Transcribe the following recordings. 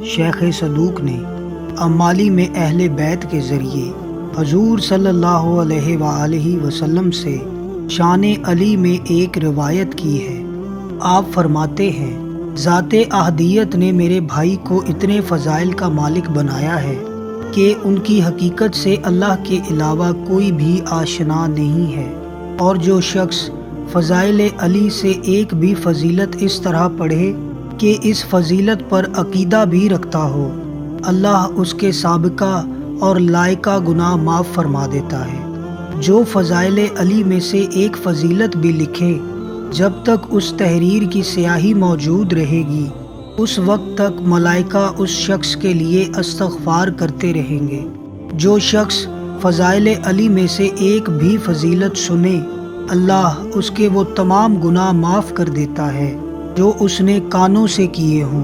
شیخ صدوق نے امالی میں اہل بیت کے ذریعے حضور صلی اللہ علیہ وآلہ وسلم سے شان علی میں ایک روایت کی ہے۔ آپ فرماتے ہیں، ذات احدیت نے میرے بھائی کو اتنے فضائل کا مالک بنایا ہے کہ ان کی حقیقت سے اللہ کے علاوہ کوئی بھی آشنا نہیں ہے، اور جو شخص فضائل علی سے ایک بھی فضیلت اس طرح پڑھے کہ اس فضیلت پر عقیدہ بھی رکھتا ہو، اللہ اس کے سابقہ اور لائقہ گناہ معاف فرما دیتا ہے۔ جو فضائل علی میں سے ایک فضیلت بھی لکھے، جب تک اس تحریر کی سیاہی موجود رہے گی، اس وقت تک ملائکہ اس شخص کے لیے استغفار کرتے رہیں گے۔ جو شخص فضائل علی میں سے ایک بھی فضیلت سنے، اللہ اس کے وہ تمام گناہ معاف کر دیتا ہے جو اس نے کانوں سے کیے ہوں۔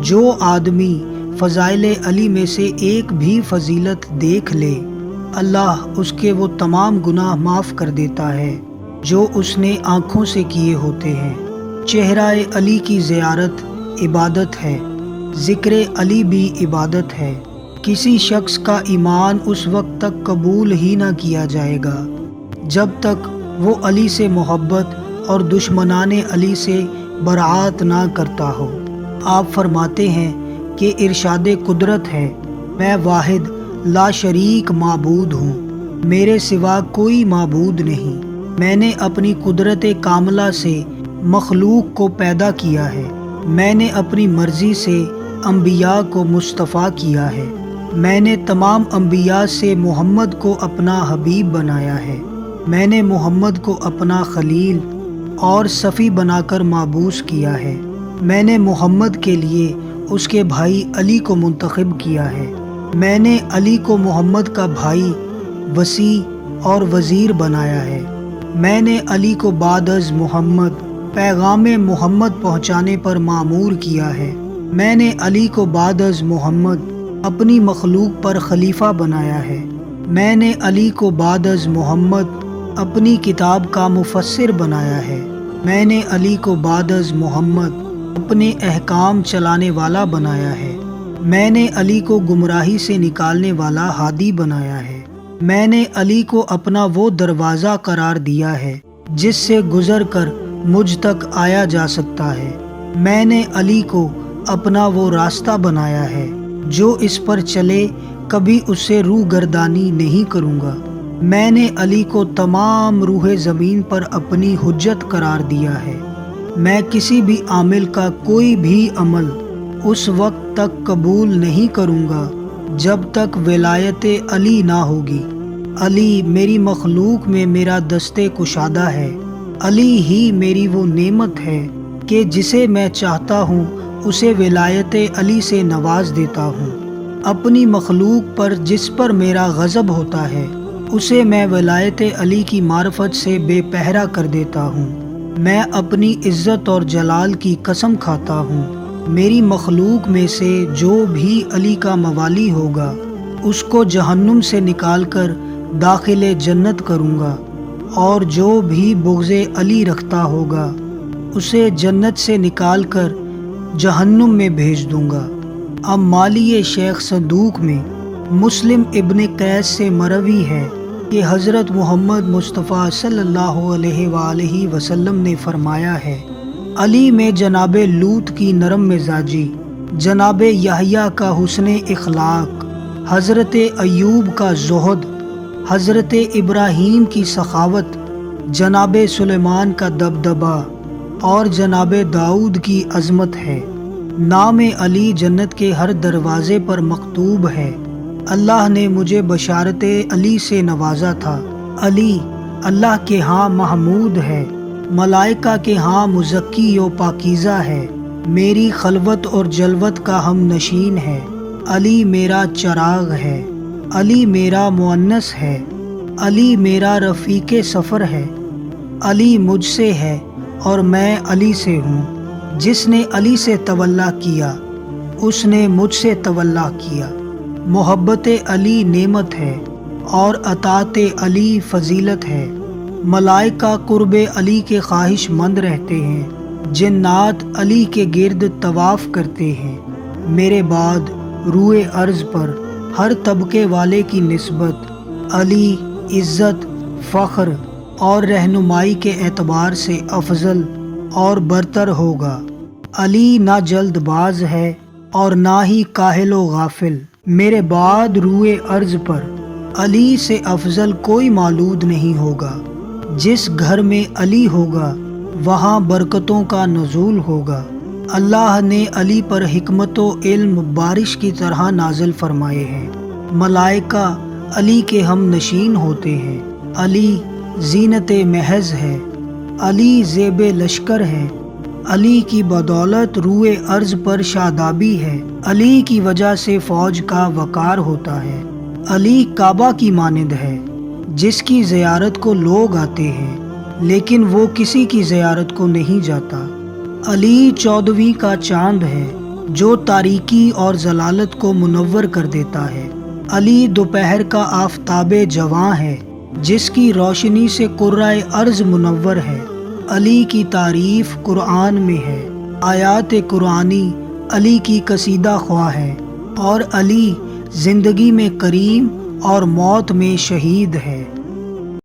جو آدمی فضائل علی میں سے ایک بھی فضیلت دیکھ لے، اللہ اس کے وہ تمام گناہ معاف کر دیتا ہے جو اس نے آنکھوں سے کیے ہوتے ہیں۔ چہرہ علی کی زیارت عبادت ہے، ذکر علی بھی عبادت ہے۔ کسی شخص کا ایمان اس وقت تک قبول ہی نہ کیا جائے گا جب تک وہ علی سے محبت اور دشمنان علی سے برات نہ کرتا ہو۔ آپ فرماتے ہیں کہ ارشاد قدرت ہے، میں واحد لا شریک معبود ہوں، میرے سوا کوئی معبود نہیں۔ میں نے اپنی قدرت کاملہ سے مخلوق کو پیدا کیا ہے، میں نے اپنی مرضی سے انبیاء کو مصطفیٰ کیا ہے، میں نے تمام انبیاء سے محمد کو اپنا حبیب بنایا ہے، میں نے محمد کو اپنا خلیل اور صفی بنا کر مابعوث کیا ہے، میں نے محمد کے لیے اس کے بھائی علی کو منتخب کیا ہے، میں نے علی کو محمد کا بھائی، وصی اور وزیر بنایا ہے، میں نے علی کو بعد از محمد پیغام محمد پہنچانے پر مامور کیا ہے، میں نے علی کو بعد از محمد اپنی مخلوق پر خلیفہ بنایا ہے، میں نے علی کو بعد از محمد اپنی کتاب کا مفسر بنایا ہے، میں نے علی کو بعد از محمد اپنے احکام چلانے والا بنایا ہے، میں نے علی کو گمراہی سے نکالنے والا ہادی بنایا ہے، میں نے علی کو اپنا وہ دروازہ قرار دیا ہے جس سے گزر کر مجھ تک آیا جا سکتا ہے، میں نے علی کو اپنا وہ راستہ بنایا ہے جو اس پر چلے کبھی اس سے روح گردانی نہیں کروں گا، میں نے علی کو تمام روح زمین پر اپنی حجت قرار دیا ہے، میں کسی بھی عامل کا کوئی بھی عمل اس وقت تک قبول نہیں کروں گا جب تک ولایت علی نہ ہوگی۔ علی میری مخلوق میں میرا دست کشادہ ہے، علی ہی میری وہ نعمت ہے کہ جسے میں چاہتا ہوں اسے ولایت علی سے نواز دیتا ہوں۔ اپنی مخلوق پر جس پر میرا غضب ہوتا ہے اسے میں ولایت علی کی معرفت سے بے پہرا کر دیتا ہوں۔ میں اپنی عزت اور جلال کی قسم کھاتا ہوں، میری مخلوق میں سے جو بھی علی کا موالی ہوگا اس کو جہنم سے نکال کر داخل جنت کروں گا، اور جو بھی بغض علی رکھتا ہوگا اسے جنت سے نکال کر جہنم میں بھیج دوں گا۔ امالی شیخ صدوق میں مسلم ابن قیس سے مروی ہے کہ حضرت محمد مصطفیٰ صلی اللہ علیہ وآلہ وسلم نے فرمایا ہے، علی میں جناب لوط کی نرم مزاجی، جناب یحییٰ کا حسن اخلاق، حضرت ایوب کا زہد، حضرت ابراہیم کی سخاوت، جناب سلیمان کا دبدبہ اور جناب داؤد کی عظمت ہے۔ نام علی جنت کے ہر دروازے پر مکتوب ہے۔ اللہ نے مجھے بشارت علی سے نوازا تھا۔ علی اللہ کے ہاں محمود ہے، ملائکہ کے ہاں مزکی و پاکیزہ ہے، میری خلوت اور جلوت کا ہم نشین ہے۔ علی میرا چراغ ہے، علی میرا مؤنس ہے، علی میرا رفیق سفر ہے، علی مجھ سے ہے اور میں علی سے ہوں۔ جس نے علی سے تولا کیا اس نے مجھ سے تولا کیا۔ محبت علی نعمت ہے اور اطاعت علی فضیلت ہے۔ ملائکہ قرب علی کے خواہش مند رہتے ہیں، جنات علی کے گرد طواف کرتے ہیں۔ میرے بعد روئے ارض پر ہر طبقے والے کی نسبت علی عزت، فخر اور رہنمائی کے اعتبار سے افضل اور برتر ہوگا۔ علی نہ جلد باز ہے اور نہ ہی کاہل و غافل۔ میرے بعد روئے ارض پر علی سے افضل کوئی مولود نہیں ہوگا۔ جس گھر میں علی ہوگا وہاں برکتوں کا نزول ہوگا۔ اللہ نے علی پر حکمت و علم بارش کی طرح نازل فرمائے ہیں۔ ملائکہ علی کے ہم نشین ہوتے ہیں۔ علی زینت محض ہے، علی زیب لشکر ہے، علی کی بدولت روئے ارض پر شادابی ہے، علی کی وجہ سے فوج کا وقار ہوتا ہے۔ علی کعبہ کی مانند ہے جس کی زیارت کو لوگ آتے ہیں لیکن وہ کسی کی زیارت کو نہیں جاتا۔ علی 14ویں کا چاند ہے جو تاریکی اور ضلالت کو منور کر دیتا ہے۔ علی دوپہر کا آفتاب جواں ہے جس کی روشنی سے کرۂ ارض منور ہے۔ علی کی تعریف قرآن میں ہے۔ آیات قرآنی علی کی قصیدہ خواں ہے اور علی زندگی میں کریم اور موت میں شہید ہے۔